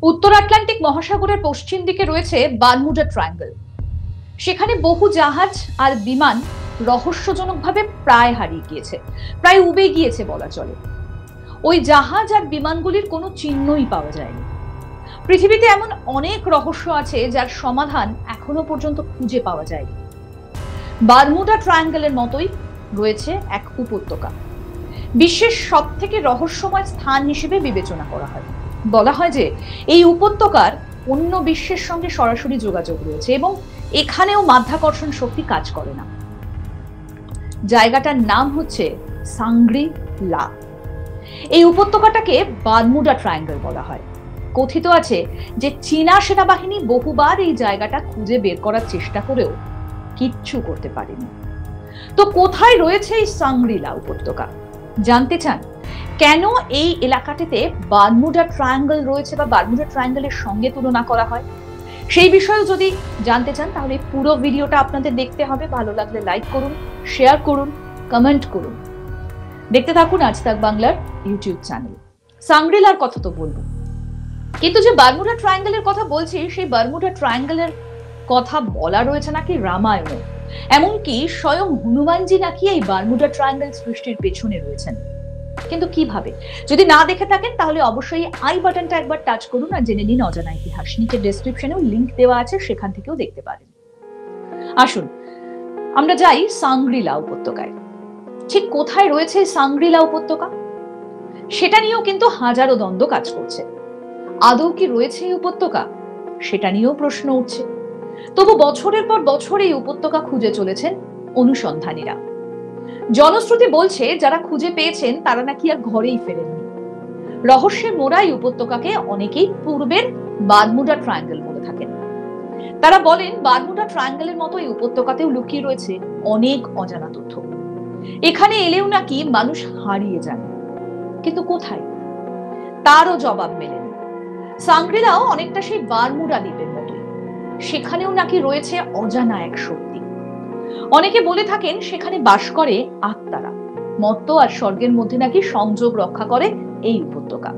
উত্তর আটলান্টিক মহাসাগরের পশ্চিম দিকে রয়েছে বারমুডা ট্রায়াঙ্গল। সেখানে বহু জাহাজ আর বিমান রহস্যজনকভাবে প্রায় হারিয়ে গিয়েছে, প্রায় উবে গিয়েছে বলা চলে। ওই জাহাজ আর বিমানগুলির কোনো চিহ্নই পাওয়া যায়নি। পৃথিবীতে এমন অনেক রহস্য আছে যার সমাধান এখনো পর্যন্ত খুঁজে পাওয়া যায়নি। বারমুডা ট্রায়াঙ্গলের মতোই রয়েছে এক উপত্যকা, বিশ্বের সব থেকে রহস্যময় স্থান হিসেবে বিবেচনা করা হয়। বলা হয় যে এই উপত্যকার অন্য বিশ্বের সঙ্গে সরাসরি যোগাযোগ রয়েছে এবং এখানেও মাধ্যাকর্ষণ শক্তি কাজ করে না। জায়গাটার নাম হচ্ছে সাংগ্রি লা। এই উপত্যকাটাকে বারমুডা ট্রায়াঙ্গল বলা হয়। কথিত আছে যে চীনা সেনাবাহিনী বহুবার এই জায়গাটা খুঁজে বের করার চেষ্টা করেও কিচ্ছু করতে পারেনি। তো কোথায় রয়েছে এই সাংগ্রি লা উপত্যকা? জানতে চান কেন এই এলাকাটিতে বারমুডা ট্রায়াঙ্গল রয়েছে বা বারমুডা ট্রায়াঙ্গলের সঙ্গে তুলনা করা হয়, সেই বিষয়ে যদি জানতে চান তাহলে পুরো ভিডিওটা আপনাদের দেখতে হবে। ভালো লাগলে লাইক করুন, শেয়ার করুন, কমেন্ট করুন। দেখতে থাকুন আজ তাক বাংলার ইউটিউব চ্যানেল। সাংগ্রি লার কথা তো বলবো, কিন্তু যে বারমুডা ট্রায়াঙ্গলের কথা বলছি সেই বারমুডা ট্রায়াঙ্গলের কথা বলা রয়েছে নাকি রামায়ণে। এমনকি স্বয়ং হনুমানজি নাকি এই বারমুডা ট্রায়াঙ্গল সৃষ্টির পেছনে রয়েছেন। কিন্তু কিভাবে? যদি না দেখে থাকেন তাহলে অবশ্যই আই বাটনটা একবার টাচ করুন আর জেনে নিন অজানা ইতিহাস। নিচে ডেসক্রিপশনেও লিংক দেওয়া আছে, সেখান থেকেও দেখতে পারেন। আসুন আমরা যাই সাংগ্রি লা উপত্যকায়। ঠিক কোথায় রয়েছে সাংগ্রি লা উপত্যকা সেটা নিয়েও কিন্তু হাজারো দ্বন্দ্ব কাজ করছে। আদৌ কি রয়েছে এই উপত্যকা সেটা নিয়েও প্রশ্ন উঠছে। তবু বছরের পর বছর এই উপত্যকা খুঁজে চলেছেন অনুসন্ধানীরা। জনশ্রুতি বলছে যারা খুঁজে পেয়েছেন তারা নাকি আর ঘরেই ফেরেননি। রহস্যের মোড়া এই উপত্যকাকে অনেকেই পূর্বের বারমুডা ট্রায়াঙ্গল বলে থাকেন। তারা বলেন বারমুডা ট্রায়াঙ্গলের মতো এই উপত্যকাতেও লুকিয়ে রয়েছে অনেক অজানা তথ্য। এখানে এলেও নাকি মানুষ হারিয়ে যান, কিন্তু কোথায় তারও জবাব মেলেনি। সাংগ্রি লাও অনেকটা সেই বারমুডা দ্বীপের মতোই, সেখানেও নাকি রয়েছে অজানা এক শক্তি। অনেকে বলে থাকেন সেখানে বাস করে আত্মারা। মর্ত আর স্বর্গের মধ্যে নাকি সংযোগ রক্ষা করে এই উপত্যকা।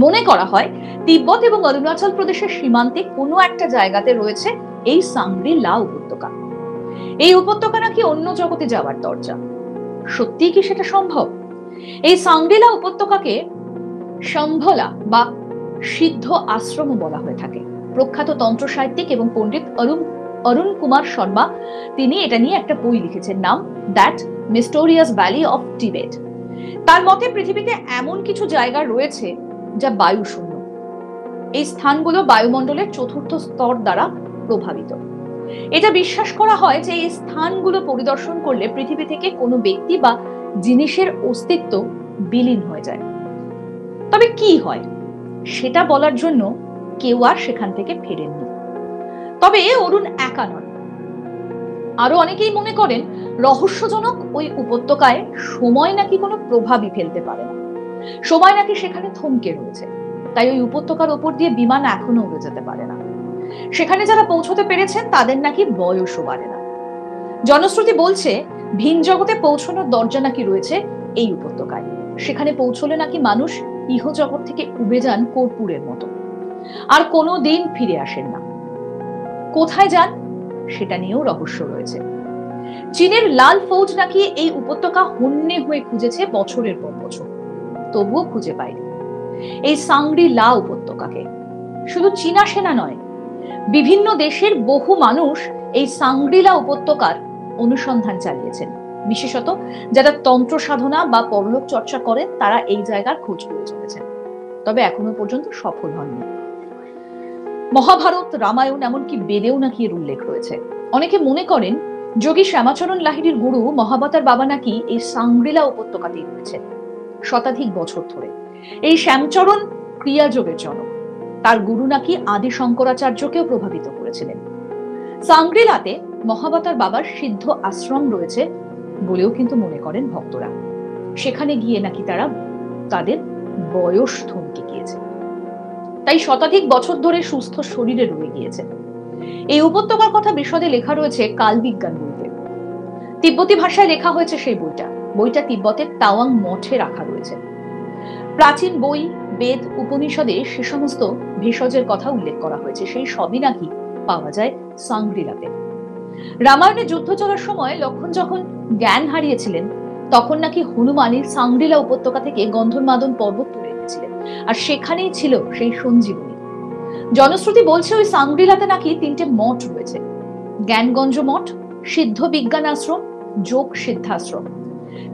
মনে করা হয় তিব্বত এবং অরুণাচল প্রদেশের সীমান্তে কোনো একটা জায়গাতে রয়েছে এই সাংগ্রি লা উপত্যকা। এই উপত্যকা নাকি অন্য জগতে যাওয়ার দরজা। সত্যি কি সেটা সম্ভব? এই সাংগ্রি লা উপত্যকাকে শম্ভলা বা সিদ্ধ আশ্রম বলা হয়ে থাকে। প্রখ্যাত তন্ত্র সাহিত্যিক এবং পণ্ডিত অরুণ কুমার শর্মা তিনি এটা নিয়ে একটা বই লিখেছেন, নাম that mysterious valley of Tibet. তার মতে পৃথিবীতে এমন কিছু জায়গা রয়েছে যা বায়ু শূন্য। এই স্থানগুলো বায়ুমণ্ডলের চতুর্থ স্তর দ্বারা প্রভাবিত। এটা বিশ্বাস করা হয় যে এই স্থানগুলো পরিদর্শন করলে পৃথিবী থেকে কোনো ব্যক্তি বা জিনিসের অস্তিত্ব বিলীন হয়ে যায়। তবে কি হয় সেটা বলার জন্য কেউ আর সেখান থেকে ফেরেননি। তবে অরুণ একা নন, আরো অনেকেই মনে করেন রহস্যজনক ওই উপত্যকায় সময় নাকি কোনো প্রভাবই ফেলতে পারে না। সময় নাকি সেখানে থমকে রয়েছে, তাই ওই উপত্যকার ওপর দিয়ে বিমান এখনো উড়ে যেতে পারে না। সেখানে যারা পৌঁছতে পেরেছেন তাদের নাকি বয়সও বাড়ে না। জনশ্রুতি বলছে ভিন জগতে পৌঁছানোর দরজা নাকি রয়েছে এই উপত্যকায়। সেখানে পৌঁছলে নাকি মানুষ ইহজগৎ থেকে উবে যান কর্পূরের মতো, আর কোনো দিন ফিরে আসেন না। কোথায় যান সেটা নিয়েও রহস্য রয়েছে। চীনের লাল ফৌজ নাকি এই উপত্যকা হন্যে হয়ে খুঁজেছে বছরের পর বছর, তবুও খুঁজে পায়নি। এই সাংগ্রি লা উপত্যকাকে শুধু চীনা সেনা নয়, বিভিন্ন দেশের বহু মানুষ এই সাংগ্রি লা উপত্যকার অনুসন্ধান চালিয়েছেন। বিশেষত যারা তন্ত্র সাধনা বা পরলোক চর্চা করেন তারা এই জায়গার খোঁজ করে চলেছেন, তবে এখনো পর্যন্ত সফল হননি। মহাভারত, রামায়ণ, এমনকি বেদেও নাকি এর উল্লেখ রয়েছে। অনেকে মনে করেন যোগী শ্যামাচরণ লাহিড়ির গুরু মহাবতার বাবা নাকি এই সাংগ্রি লা উপত্যকাতেই রয়েছেন শতাধিক বছর ধরে। এই শ্যামচরণ ক্রিয়াযোগের জনক, তার গুরু নাকি আদি শঙ্করাচার্যকেও প্রভাবিত করেছিলেন। সাংগ্রি লাতে মহাবতার বাবার সিদ্ধ আশ্রম রয়েছে বলেও কিন্তু মনে করেন ভক্তরা। সেখানে গিয়ে নাকি তারা তাদের বয়স থমকে গিয়েছে, তাই শতাধিক বছর ধরে সুস্থ শরীরে রয়ে গিয়েছে। এই উপত্যকার কথা বিশদে লেখা রয়েছে কালবিজ্ঞান বইতে। তিব্বতী ভাষায় লেখা হয়েছে সেই বইটা তিব্বতের তাওয়াং মঠে রাখা রয়েছে। প্রাচীন বই, বেদ, উপনিষদে সে সমস্ত ভেষজের কথা উল্লেখ করা হয়েছে, সেই সবই নাকি পাওয়া যায় সাংগ্রিলাতে। রামায়ণে যুদ্ধ চলার সময় লক্ষণ যখন জ্ঞান হারিয়েছিলেন, তখন নাকি হনুমান এই সাংগ্রিলা উপত্যকা থেকে গন্ধর্মাদন পর্বত তুলে এনেছিলেন, আর সেখানেই ছিল সেই সঞ্জীবনী। জনশ্রুতি বলছে ওই সাংগ্রিলাতে নাকি 3টে মঠ রয়েছে: জ্ঞানগঞ্জ মঠ, সিদ্ধ বিজ্ঞান আশ্রম, যোগ সিদ্ধাশ্রম।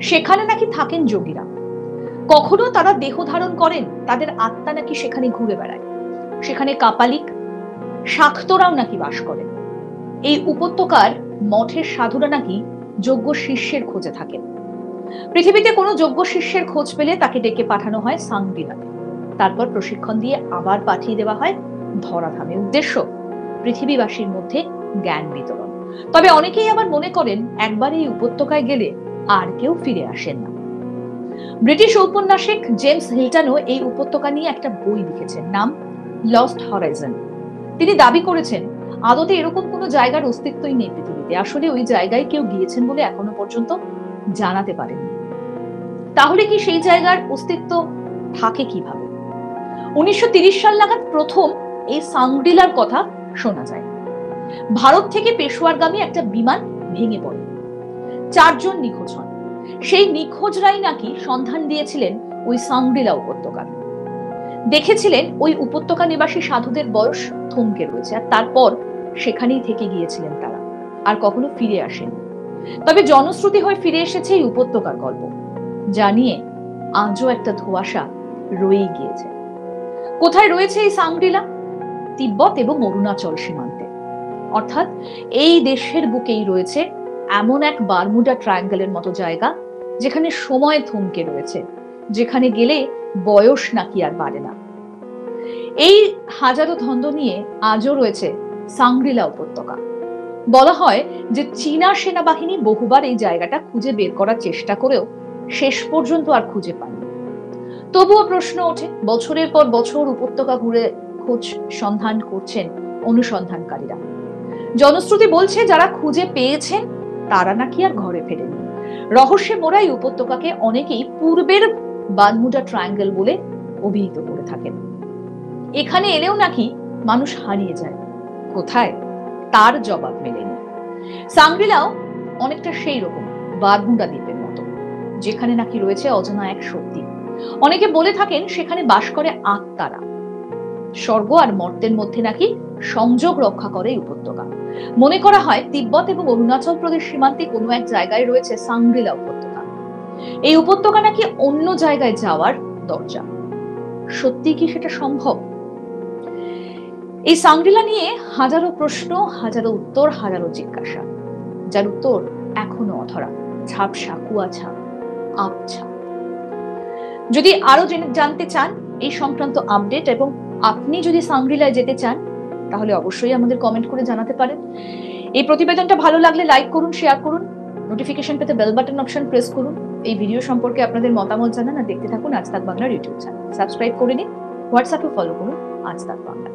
সেখানে নাকি থাকেন যোগীরা। কখনো তারা দেহ ধারণ করেন, তাদের আত্মা নাকি সেখানে ঘুরে বেড়ায়। সেখানে কাপালিক, শাক্তরাও নাকি বাস করেন। এই উপত্যকার মঠের সাধুরা নাকি যোগ্য শিষ্যের খোঁজে থাকেন। পৃথিবীতে কোনো যোগ্য শিষ্যের খোঁজ পেলে তাকে ডেকে পাঠানো হয় সাংগ্রিলাতে, তারপর প্রশিক্ষণ দিয়ে আবার পাঠিয়ে দেওয়া হয় ধরাধামে। উদ্দেশ্য পৃথিবীবাসীর মধ্যে জ্ঞান বিতরণ। তবে অনেকেই আবার মনে করেন একবার এই উপত্যকায় গেলে আর কেউ ফিরে আসেন না। ব্রিটিশ ঔপন্যাসিক জেমস হিল্টনও এই উপত্যকা নিয়ে একটা বই লিখেছেন, নাম লস্ট হরাইজন। তিনি দাবি করেছেন আদতে এরকম কোনো জায়গার অস্তিত্বই নেই পৃথিবীতে। আসলে ওই জায়গায় কেউ গিয়েছেন বলে এখনো পর্যন্ত জানাতে পারেননি। তাহলে কি সেই জায়গার অস্তিত্ব থাকে কিভাবে? 1930 সাল নাগাদ প্রথম এই সাংগ্রিলার কথা শোনা যায়। ভারত থেকে পেশোয়ারগামী একটা বিমান ভেঙে পড়ে, 4 জন নিখোঁজ হন। সেই নিখোঁজরাই নাকি সন্ধান দিয়েছিলেন ওই সাংগ্রিলা উপত্যকার। দেখেছিলেন ওই উপত্যকা নিবাসী সাধুদের বয়স থমকে রয়েছে, আর তারপর সেখানেই থেকে গিয়েছিলেন তারা, আর কখনো ফিরে আসেন। তবে জনশ্রুতি হয়ে ফিরে এসেছে এই উপত্যকার গল্প, যা নিয়ে আজও একটা ধোঁয়াশা রয়েই গিয়েছে। কোথায় রয়েছে এই সাংগ্রিলা? তিব্বত এবং অরুণাচল সীমান্তে। অর্থাৎ এই দেশের বুকেই রয়েছে এমন এক বারমুডা ট্রায়াঙ্গেলের মতো জায়গা, যেখানে সময় থমকে রয়েছে, যেখানে গেলে বয়স নাকি আর বাড়ে না। এই হাজারো ধন্দ নিয়ে আজও রয়েছে সাংগ্রিলা উপত্যকা। বলা হয় যে চীনা সেনাবাহিনী বহুবার এই জায়গাটা খুঁজে বের করার চেষ্টা করেও শেষ পর্যন্ত আর খুঁজে পায়নি। তবুও প্রশ্ন ওঠে, বছরের পর বছর উপত্যকা ঘুরে খোঁজ সন্ধান করছেন অনুসন্ধানকারীরা। জনশ্রুতি বলছে যারা খুঁজে পেয়েছেন তারা নাকি আর ঘরে ফেরেননি। রহস্যে মোড়া এই উপত্যকাকে অনেকেই পূর্বের বারমুডা ট্রায়াঙ্গেল বলে অভিহিত করে থাকেন। এখানে এলেও নাকি মানুষ হারিয়ে যায়, কোথায় তার জবাব মেলেনি। সাংগ্রিলাও অনেকটা সেই রকম বারমুডা দ্বীপের মতো, যেখানে নাকি রয়েছে অজানা এক শক্তি। অনেকে বলে থাকেন সেখানে বাস করে আত্মারা। স্বর্গ আর মর্তের মধ্যে নাকি সংযোগ রক্ষা করে এই উপত্যকা। মনে করা হয় তিব্বত এবং অরুণাচল প্রদেশ সীমান্তে কোনো এক জায়গায় রয়েছে সাংগ্রিলা উপত্যকা। এই উপত্যকা নাকি অন্য জায়গায় যাওয়ার দরজা। সত্যি কি সেটা সম্ভব? এই সাংগ্রিলা নিয়ে হাজারো প্রশ্ন, হাজারো উত্তর, হাজারো জিজ্ঞাসা, যার উত্তর এখনো অধরা, ঝাপসা, কুয়াশা, আবছা। যদি আরো জানতে চান এই সংক্রান্ত আপডেট, এবং আপনি যদি সাংগ্রিলায় যেতে চান, তাহলে অবশ্যই আমাদের কমেন্ট করে জানাতে পারেন। এই প্রতিবেদনটা ভালো লাগলে লাইক করুন, শেয়ার করুন, নোটিফিকেশন পেতে বেল বাটন অপশন প্রেস করুন। এই ভিডিও সম্পর্কে আপনাদের মতামত জানান, আর দেখতে থাকুন আজ তাক বাংলার ইউটিউব চ্যানেল। সাবস্ক্রাইব করে নিন, হোয়াটসঅ্যাপে ফলো করুন আজ তাক বাংলা।